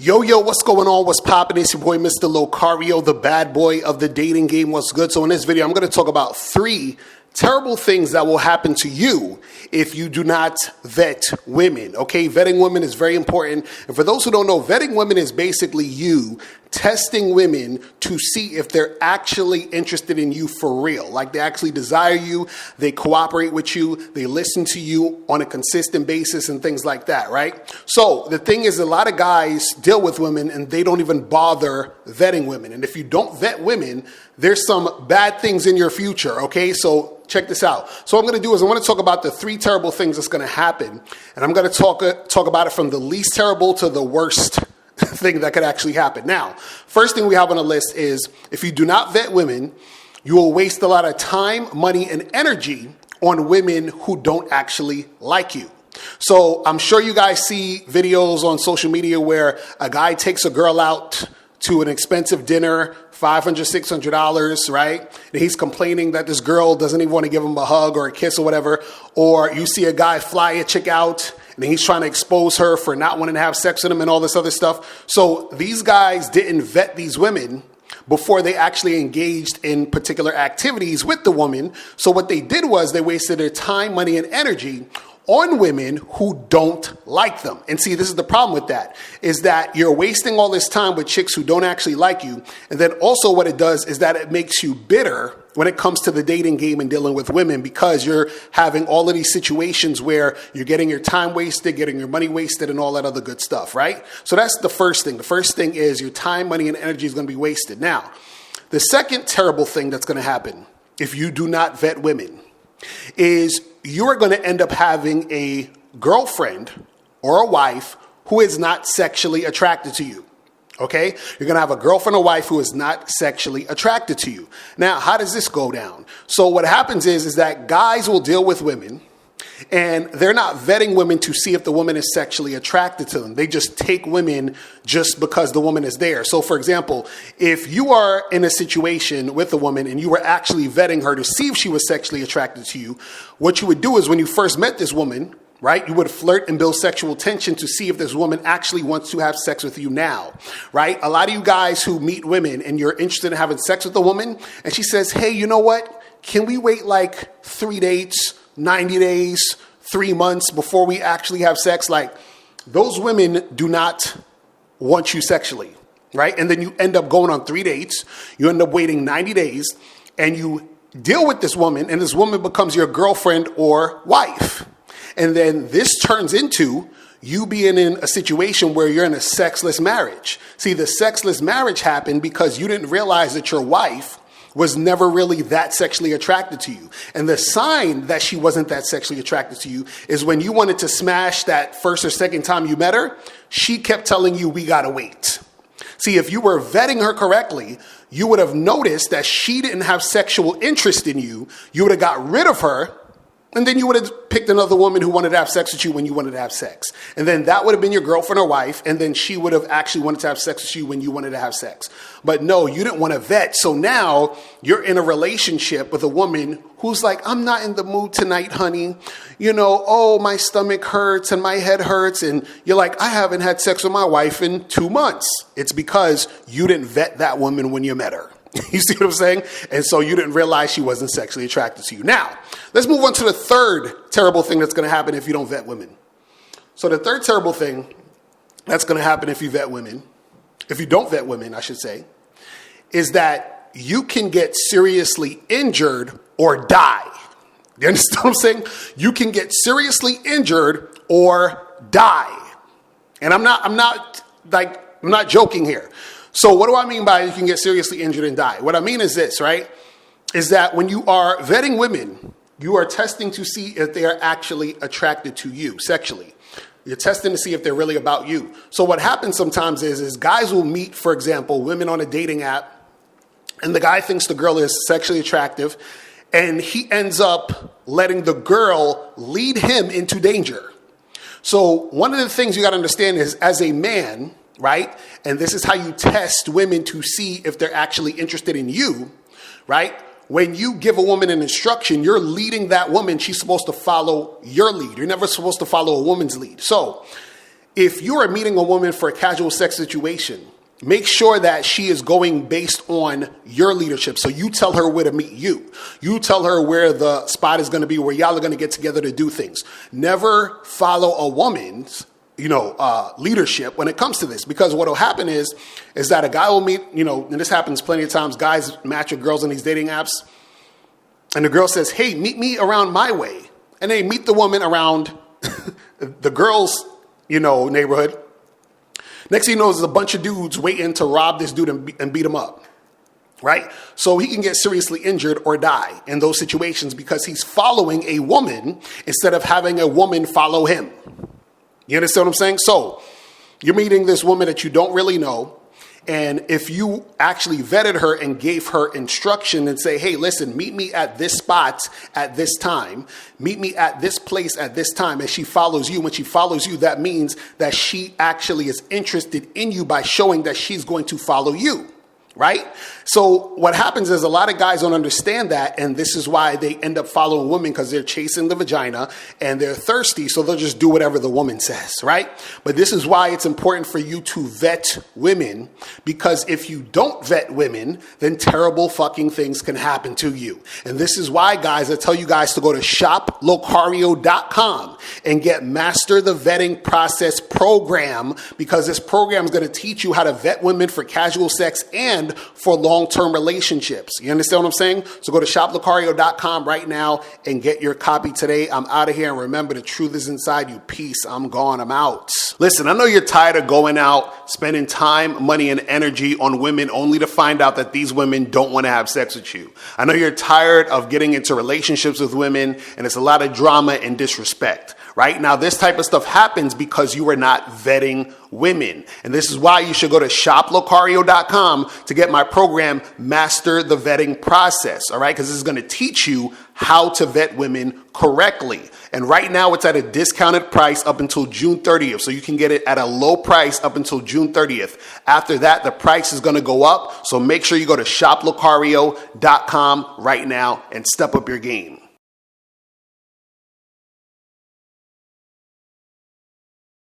Yo, what's going on? What's poppin'? It's your boy, Mr. Locario, the bad boy of the dating game. What's good? So in this video, I'm going to talk about 3 terrible things that will happen to you if you do not vet women. Okay, vetting women is very important. And for those who don't know, vetting women is basically you testing women to see if they're actually interested in you for real. Like they actually desire you, they cooperate with you, they listen to you on a consistent basis and things like that, right? So the thing is, a lot of guys deal with women and they don't even bother vetting women. And if you don't vet women, there's some bad things in your future, okay? So check this out. So what I'm going to do is I want to talk about the 3 terrible things that's going to happen. And I'm going to talk about it from the least terrible to the worst thing that could actually happen. Now, first thing we have on the list is if you do not vet women, you will waste a lot of time, money, and energy on women who don't actually like you. So I'm sure you guys see videos on social media where a guy takes a girl out to an expensive dinner, $500, $600, right? And he's complaining that this girl doesn't even want to give him a hug or a kiss or whatever. Or you see a guy fly a chick out and he's trying to expose her for not wanting to have sex with him and all this other stuff. So these guys didn't vet these women before they actually engaged in particular activities with the woman. So what they did was they wasted their time, money, and energy on women who don't like them. And see, this is the problem with that, is that you're wasting all this time with chicks who don't actually like you. And then also what it does is that it makes you bitter when it comes to the dating game and dealing with women, because you're having all of these situations where you're getting your time wasted, getting your money wasted, and all that other good stuff, right? So that's the first thing. The first thing is your time, money, and energy is going to be wasted. Now, the second terrible thing that's going to happen if you do not vet women is you're going to end up having a girlfriend or a wife who is not sexually attracted to you. Okay? You're going to have a girlfriend or wife who is not sexually attracted to you. Now, how does this go down? So what happens is that guys will deal with women and they're not vetting women to see if the woman is sexually attracted to them. They just take women just because the woman is there. So for example, if you are in a situation with a woman and you were actually vetting her to see if she was sexually attracted to you, what you would do is when you first met this woman, right, you would flirt and build sexual tension to see if this woman actually wants to have sex with you now, right? A lot of you guys who meet women and you're interested in having sex with a woman and she says, hey, you know what? Can we wait like 3 dates, 90 days, 3 months before we actually have sex? Like, those women do not want you sexually, right? And then you end up going on 3 dates, you end up waiting 90 days, and you deal with this woman, and this woman becomes your girlfriend or wife. And then this turns into you being in a situation where you're in a sexless marriage. See, the sexless marriage happened because you didn't realize that your wife was never really that sexually attracted to you. And the sign that she wasn't that sexually attracted to you is when you wanted to smash that first or second time you met her, she kept telling you, we gotta wait. See, if you were vetting her correctly, you would have noticed that she didn't have sexual interest in you. You would have got rid of her, and then you would have picked another woman who wanted to have sex with you when you wanted to have sex. And then that would have been your girlfriend or wife, and then she would have actually wanted to have sex with you when you wanted to have sex. But no, you didn't want to vet. So now you're in a relationship with a woman who's like, I'm not in the mood tonight, honey. You know, oh, my stomach hurts and my head hurts. And you're like, I haven't had sex with my wife in 2 months. It's because you didn't vet that woman when you met her. You see what I'm saying? And so you didn't realize she wasn't sexually attracted to you. Now, let's move on to the third terrible thing that's going to happen if you don't vet women. So the third terrible thing that's going to happen if you vet women, if you don't vet women, I should say, is that you can get seriously injured or die. You understand what I'm saying? You can get seriously injured or die. And I'm not joking here. So what do I mean by you can get seriously injured and die? What I mean is this, right? Is that when you are vetting women, you are testing to see if they are actually attracted to you sexually. You're testing to see if they're really about you. So what happens sometimes is guys will meet, for example, women on a dating app, and the guy thinks the girl is sexually attractive, and he ends up letting the girl lead him into danger. So one of the things you got to understand is, as a man, right? And this is how you test women to see if they're actually interested in you, right? When you give a woman an instruction, you're leading that woman. She's supposed to follow your lead. You're never supposed to follow a woman's lead. So if you are meeting a woman for a casual sex situation, make sure that she is going based on your leadership. So you tell her where to meet you. You tell her where the spot is going to be, where y'all are going to get together to do things. Never follow a woman's, leadership when it comes to this, because what will happen is that a guy will meet, and this happens plenty of times, guys match with girls on these dating apps, and the girl says, hey, meet me around my way. And they meet the woman around the girl's, neighborhood. Next thing you know, there's a bunch of dudes waiting to rob this dude and beat him up, right? So he can get seriously injured or die in those situations because he's following a woman instead of having a woman follow him. You understand what I'm saying? So you're meeting this woman that you don't really know. And if you actually vetted her and gave her instruction and say, hey, listen, meet me at this spot at this time, meet me at this place at this time, and she follows you. When she follows you, that means that she actually is interested in you by showing that she's going to follow you. Right? So what happens is a lot of guys don't understand that. And this is why they end up following women, because they're chasing the vagina and they're thirsty. So they'll just do whatever the woman says. Right? But this is why it's important for you to vet women, because if you don't vet women, then terrible fucking things can happen to you. And this is why, guys, I tell you guys to go to shoplocario.com and get Master the Vetting Process program, because this program is going to teach you how to vet women for casual sex and for long-term relationships. You understand what I'm saying? So go to shoplocario.com right now and get your copy today. I'm out of here. And remember, the truth is inside you. Peace. I'm gone. I'm out. Listen, I know you're tired of going out, spending time, money, and energy on women only to find out that these women don't want to have sex with you. I know you're tired of getting into relationships with women, and it's a lot of drama and disrespect. Right? Now, this type of stuff happens because you are not vetting women. And this is why you should go to shoplocario.com to get my program, Master the Vetting Process. All right? Because this is going to teach you how to vet women correctly. And right now it's at a discounted price up until June 30th. So you can get it at a low price up until June 30th. After that, the price is going to go up. So make sure you go to shoplocario.com right now and step up your game.